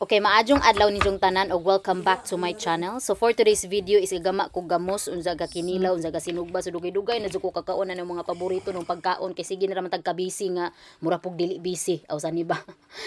Okay, maadjong adlaw ninyong tanan og welcome back to my channel. So for today's video is igama ko gamos unsa ga kinilaw, unsa ga sinugba, so dugay-dugay na jud ko kakaon na ng mga paborito ng pagkaon kay sige na raman tag kabisi nga mura pug dili busy aw sani ba.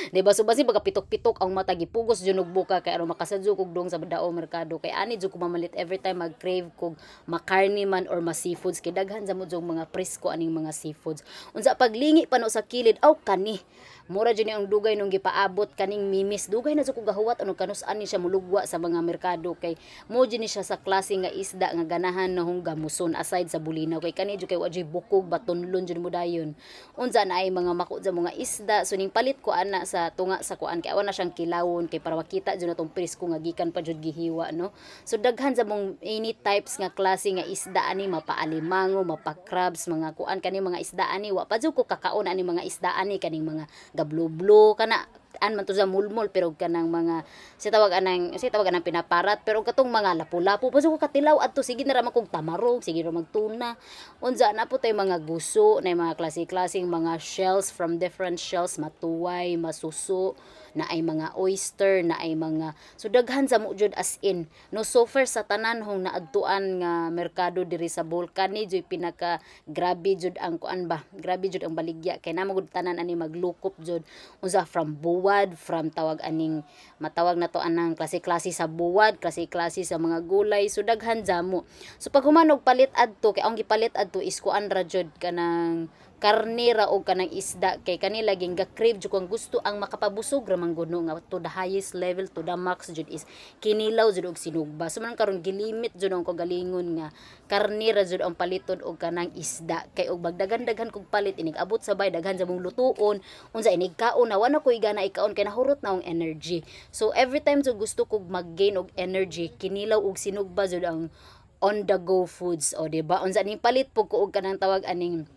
Di ba so basi pagka pitok-pitok ang mata gipugos jud og buka kay aron makasadyo kog dong sa dao merkado kay ani jud ko mamalit every time mag-crave kog makarni man or ma-seafoods kay daghan sa mo jud mga presko aning mga seafoods. Unsa paglingi pa no sa kilid aw kani mura dyan ang dugay nung gipaabot kaning mimis. Dugay na sa kugahuwat anong kanus-an ni siya mulugwa sa mga merkado kay mo dyan siya sa klase nga isda nga ganahan na hong gamuson aside sa bulinaw kay kani dyan kay wadjay bukog batonlon dyan mo dayon. Unsa na ay mga mako dyan mga isda so ning palit ko ana sa tunga sa kuan kay awan na siyang kilawon kay para makita dyan natong presko nga gikan pa dyan gihiwa no. So daghan sa mong any types nga klase nga isda ani mapa-alimango, mapa-crabs, mga kuan kani mga isda ani wa pa dyan ko kakaon ani mga isda ani kaning mga gablo-blo kana an man to sa mulmol pero kanang mga si tawag anang pinaparat pero katong mga lapu-lapu pa ko katilaw adto sige na ra man kog tamarog sige ra magtuna unsa na po tay mga guso na mga klase-klaseng mga shells from different shells matuway masuso na ay mga oyster na ay mga so daghan sa mo jud as in no so far sa tanan hong naadtuan nga merkado diri sa Bulkan ni joy pinaka grabe jud ang kuan ba grabe jud ang baligya kay namo gud tanan ani maglukop jud unsa from buwad from tawag aning matawag na to anang klase-klase sa buwad klase-klase sa mga gulay so daghan jamo so pag humanog palit adto kay ang gipalit adto is kuan ra jud kanang karnera o kanang isda kay kanila ging ga-crave jud kung gusto ang makapabusog ra mangguno nga to the highest level to the max jud is kinilaw jud og sinugba so man karon gilimit jud ang kagalingon nga karnera jud ang paliton og kanang isda kay og bagdagan-daghan kog palit inig abot sabay daghan sa mong lutuon unsa inig kaon na wala koy gana ikaon kay nahurot na ang energy so every time jud gusto kog mag-gain og energy kinilaw og sinugba jud ang on the go foods o diba unsa ning palit pug ko og kanang tawag aning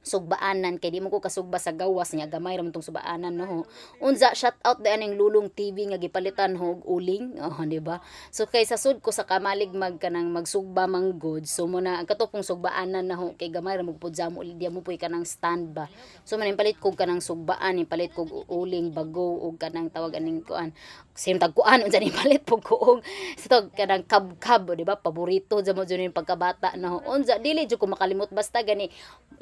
sugbaanan kay di mo ko kasugba sa gawas nga gamay ra man tong sugbaanan no unsa shout out di aning lulong TV nga gipalitan og uling di ba so kay sa sud ko sa kamalig kanang magsugba manggod so mo na ang katopong sugbaanan na kay gamay ra mo pud jamo di mo puy kanang stand ba so man palit kog kanang sugbaan palit kog uling bago og kanang tawag aning kuan sim tagkuan unsa ni palit pug ko og sa kanang kab di ba paborito jamo jud ni pagkabata no unsa dili jud ko makalimot basta gani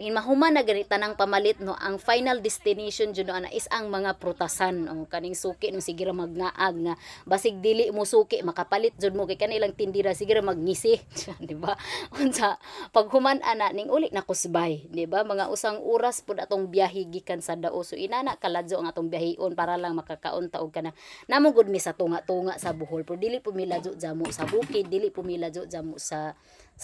mahuman na ganita ng pamalit no ang final destination jud ana is ang mga prutasan kaning suki nung sige ra magngaag nga basig dili mo suki makapalit jud mo kay kanilang tindira sige ra magngisi di ba unsa pag human ana ning uli na kusbay di ba mga usang oras pud atong biyahe gikan sa dao so inana kaladyo ang atong biyaheon para lang makakaon ta og kana namo gud mi sa tunga-tunga sa Bohol pero dili pumila jud jamo sa bukid dili pumila jud jamo sa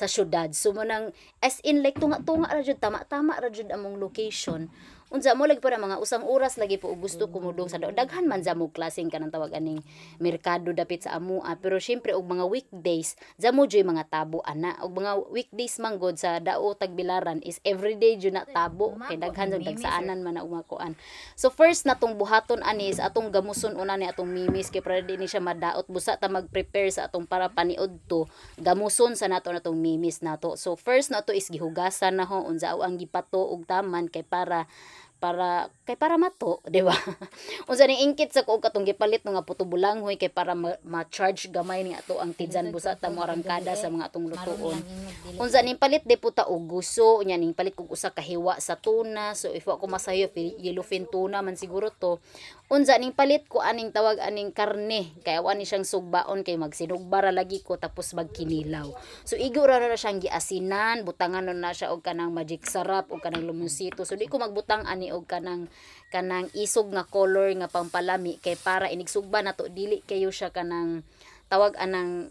syudad so mo nang as in like tunga-tunga ra jud tama-tama ra jud among location unsa mo lagi para mga usang oras lagi po gusto kumudong sa daghan man jamo klaseng kanang tawag aning merkado dapit sa amua pero syempre og mga weekdays jamo joy mga tabo ana og mga weekdays manggod sa dao Tagbilaran is everyday jud na tabo kay daghan jud dagsaanan man na umakuan so first natong buhaton anis atong gamuson una ni atong mimis kay para di ni siya madaot busa ta mag-prepare sa atong para paniod to gamuson sa nato natong mimis nato so first nato is gihugasan na ho unsa ang gipato og taman kay para mato, di ba? Unsa ning ingkit sa ko katong gipalit nga puto bulanghoy kay para ma-charge gamay ni ato ang tidjan busa ta mo arangkada sa mga atong lutuon. Unsa ning palit di puta og guso, nya ning palit kog usa ka hiwa sa tuna. So if ako masayo yellowfin tuna man siguro to. Unsa ning palit ko aning tawag aning karne kay awan ni siyang sugbaon kay magsinugba ra lagi ko tapos magkinilaw. So igo ra siyang giasinan, butangan na siya og kanang magic sarap og kanang lumunsito. So di ko magbutang ani og kanang isog nga color nga pampalami kay para inigsugba nato dili kayo siya kanang tawag anang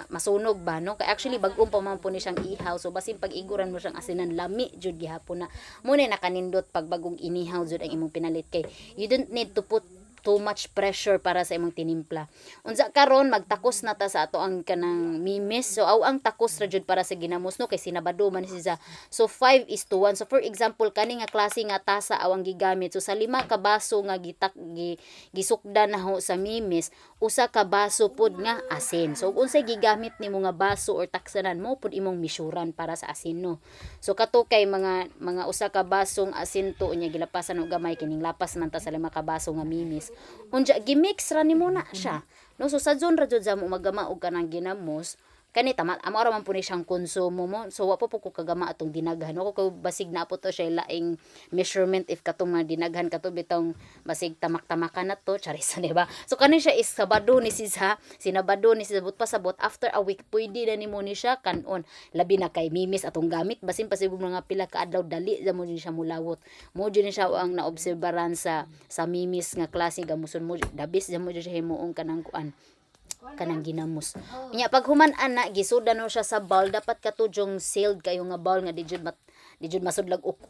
masunog ba no kay actually bag-o pa man po ni siyang ihaw so basin pag iguran mo siyang asinan lami jud gihapon na muna nakanindot pag bagong inihaw jud ang imong pinalit kay you don't need to put too much pressure para sa imong tinimpla. Unsa karon magtakos na ta sa ato ang kanang mimis. So aw ang takos ra jud para sa ginamos no kay sinabado man siya. So 5:1. So for example kani nga klase nga tasa aw ang gigamit. So sa 5 ka baso nga gisukdan na ho sa mimis, usa ka baso pod nga asin. So unsay gigamit nimo nga baso or taksanan mo pod imong misuran para sa asin no. So kato kay mga usa ka basong asin to nya gilapasan og gamay kining lapas man ta sa 5 ka baso nga mimis. Unya gimix ra nimo na siya. No, so sa zone ra jud sa mo magama og kanang ginamos, kani tama amo ra man po ni siyang konsumo mo. So wa po ko kagama atong dinaghan. Ako ko basig na po to siya laing measurement if katong mga dinaghan kato bitong basig tamak-tamakan na to, charis di ba? So kani siya is Sabado ni siya, sinabado ni siya but pasabot after a week pwede na nimo ni siya kanon. Labi na kay mimis atong gamit basin pa siguro mga pila ka adlaw dali ra mo din siya mulawot. Mo din siya ang naobserbaran sa mimis nga klase gamuson mo dabis mo din siya himuong kanang kuan kanang ginamos. Nya pag human ana gisudan no siya sa bowl dapat katudyong sealed kayo nga bowl nga di jud masudlag ug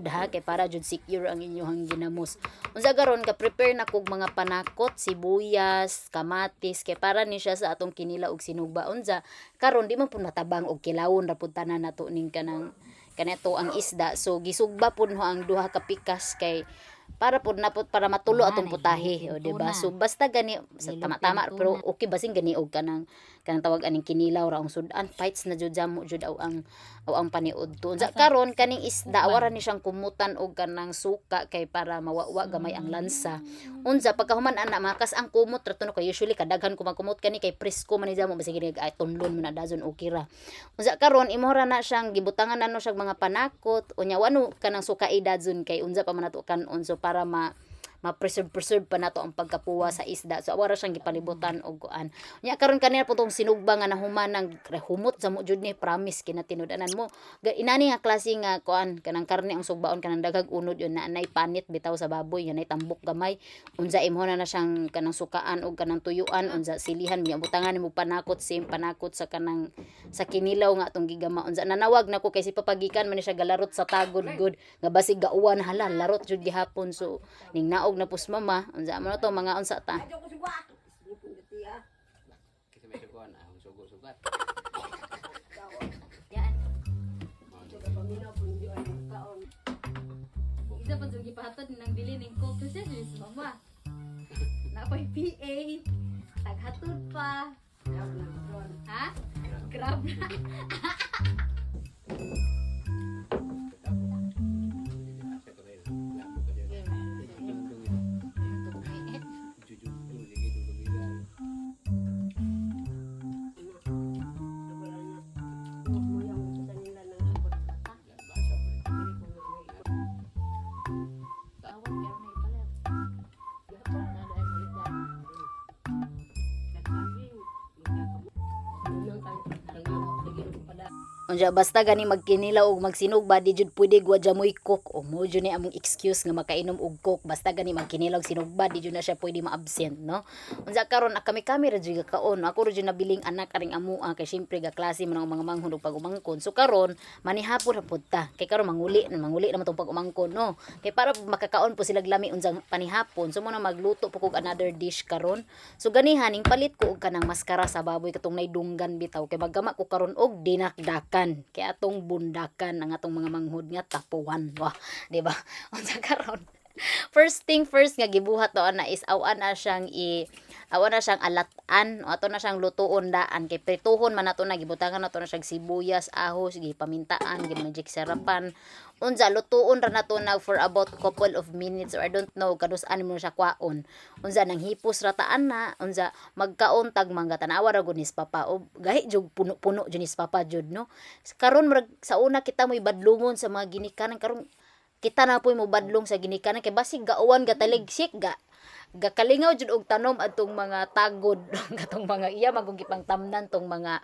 ha kay para jud secure ang inyong ginamos. Unsa garon ka prepare na kog mga panakot, sibuyas, kamatis kay para ni siya sa atong Kinilaw ug Sinugba. Unsa karon di man pud natabang og kilawon ra pud tanan nato ning kanang kaneto ang isda. So gisugba pud ho ang duha ka pikas kay para pud napot para matulo atong putahe o di ba. So basta gani sa tama-tama pero okay basing gani og kanang tawag aning Kinilaw ra ang sudan fights na jud jamo jud aw ang paniud to. Unsa karon kaning isda awara ni siyang kumutan og kanang suka kay para mawawa gamay ang lansa. Unsa pagkahuman ana makas ang kumot ra to no kay usually kadaghan ko magkumot kani kay presko man ni jamo basig gani ay tunlon man na dazon okay ra. Unsa karon imo ra na siyang gibutangan nano siyang mga panakot unya wano kanang suka idadzon kay unsa pa man nato kanon so para ma-preserve pa nato ang pagkapuwa sa isda. So awara siyang gipalibutan og kuan. Nya karon kanina po tong Sinugbang nga nahuman ng humot sa mo jud ni promise kinatinud-anan mo. Inani nga klase nga kuan kanang karne ang sugbaon kanang daghag unod yun na anay panit bitaw sa baboy nga nay tambok gamay. Unsa imho na siyang kanang sukaan og kanang tuyuan unsa silihan nya butangan mo panakot same panakot sa kanang sa Kinilaw nga atong gigama. Unsa nanawag nako kay si papagikan man ni siya galarot sa tagod good nga basig gauwan hala larot jud gihapon. So ning naog na pus mama unsa mo to mga unsa ta yan isa pa jud gipahatod nang dili ning coke siya si mama na pay PA taghatod pa ha grab na Unja basta gani magkinilaw og magsinugba di jud pwede gwadya mo'y cook o mo jud ni among excuse nga makainom og cook basta gani magkinilaw sinugba di jud na siya pwede ma-absent no. Unja karon kami ra jud kaon ako ra jud nabiling anak aring amuang kay syempre ga klase man ang mga manghod og pagumangkon. So karon manihapon ra pud ta kay karon manguli naman tong pagumangkon no. Kay para makakaon po sila lami unsang panihapon so mo na magluto po kog another dish karon. So ganihan ning palit ko og kanang maskara sa baboy katong nay dunggan bitaw kay maggama ko karon og dinakdakan kay atong bundakan ang atong mga manghod nga tapuan wa di ba unsa karon first thing first nga gibuhat to ana is awan na siyang alatan o ato na siyang lutuon daan kay prituhon man nato na gibutangan nato na siyang sibuyas ahos gipamintaan magic sarapan unsa lutuon ra nato na for about couple of minutes or I don't know kadus-an mo siya kwaon unsa nang hipos ra taan na unsa magkaon tag mangga tanawa ra gunis papa o gahi jud puno junis papa jud no karon sa una kita mo ibadlungon sa mga ginikanan karon kita na po'y mo badlong sa ginikanan kay basig gauwan gataligsik gakalingaw jud og tanom atong mga tagod katong mga iya magong gipangtamnan tong mga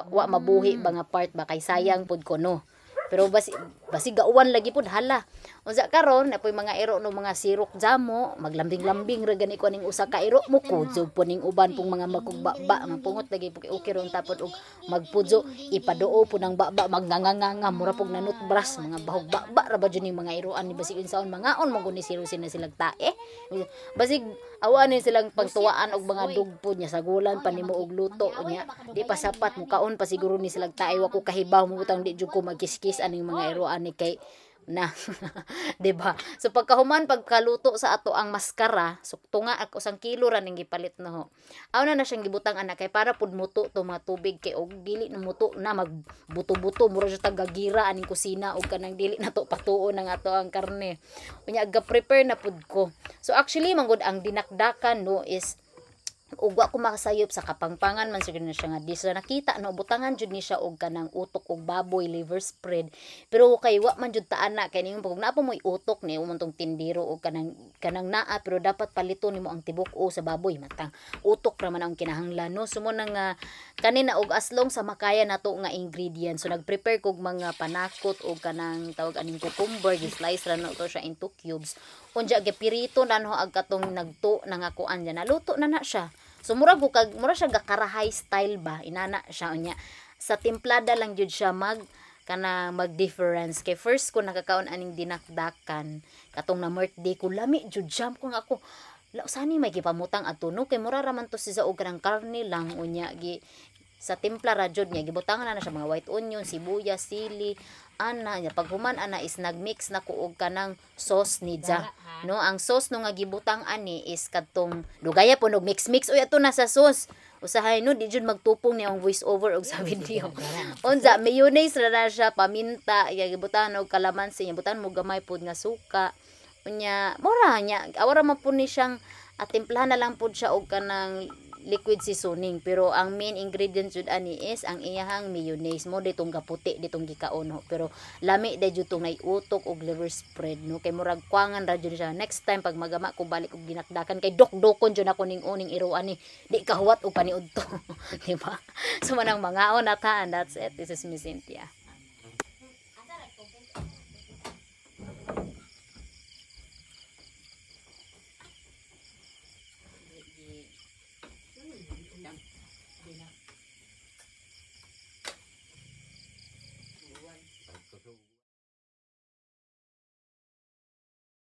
wa mabuhi mga part ba kay sayang pud ko no pero basig gauwan lagi pud hala unsa karon napoy mga iro no mga sirok jamo maglambing-lambing ra gani ko ning usa ka iro mo kudzo po ning uban pong mga magkugbaba mapungot lagi pug okay ron tapos og magpudzo ipadoo po ng baba magnganganga mura pog nanut bras mga bahog baba ra ba jud ning mga iroan ni basig unsaon mangaon mo guni siro sina silang tae basig awan ni silang pagtuwaan og mga dugpod nya sagulan pa nimo og luto nya di pa sapat mo kaon pa siguro ni silang tae wa ko kahibaw mo butang di jud ko magkiskis aning mga iroan ni kay na. 'Di ba? So pagkahuman pagkaluto sa ato ang maskara, so tunga ako 1 kilo ra ning gipalit no ho. Aw na siyang gibutang ana kay para pud muto to mga tubig kay og dili na muto na magbuto-buto mura siya tagagira aning kusina og kanang dili na to patuon ang ato ang karne. Unya aga prepare na pud ko. So actually manggod ang dinakdakan no is ug wa ko makasayop sa kapangpangan man siguro na siya nga di sa nakita no butangan jud ni siya og kanang utok og baboy liver spread pero kay wa man jud taan na kay ning pag naapa mo'y utok ni umontong tindiro og kanang naa pero dapat palito nimo ang tibok-o sa baboy matang utok ra man ang kinahanglan no sumo nang kanina og aslong sa makaya nato nga ingredients so nagprepare kog mga panakot og kanang tawag aning cucumber gi-slice ra na to siya into cubes unya gipirito na no ag katong nagto nangakuan diyan naluto na na siya. So mura siya gakarahay style ba inana siya unya sa timplada lang jud siya mag difference kay first ko nakakaon aning dinakdakan katong na birthday ko lami jud jam ko nga ako sani may gipamutang atuno kay mura ra man to siya og kanang karne lang unya sa timpla ra jud niya gibutangan na siya mga white onion, sibuyas, sili ana nya paghuman ana is nagmix na ko og kanang sauce ni ja no ang sauce no nga gibutang ani is kadtong dugaya po og mix uy ato na sa sauce usahay no di jud magtupong ni ang voice over og sa video unsa mayonnaise ra na siya paminta gibutangan og kalamansi nya butan mo gamay pud nga suka unya mura nya awara man pud ni siyang atimplahan na lang pud siya og kanang liquid seasoning pero ang main ingredient jud ani is ang iyahang mayonnaise mo ditong gaputi ditong gikaon ho pero lami day jud tong naiutok og liver spread no kay murag kuangan ra jud siya next time pag magama ko balik og dinakdakan kay dokdokon jud ako ning uning iruan ni di kahuwat og paniudto di ba so manang mangaon na ta and that's it. This is Miss Cynthia.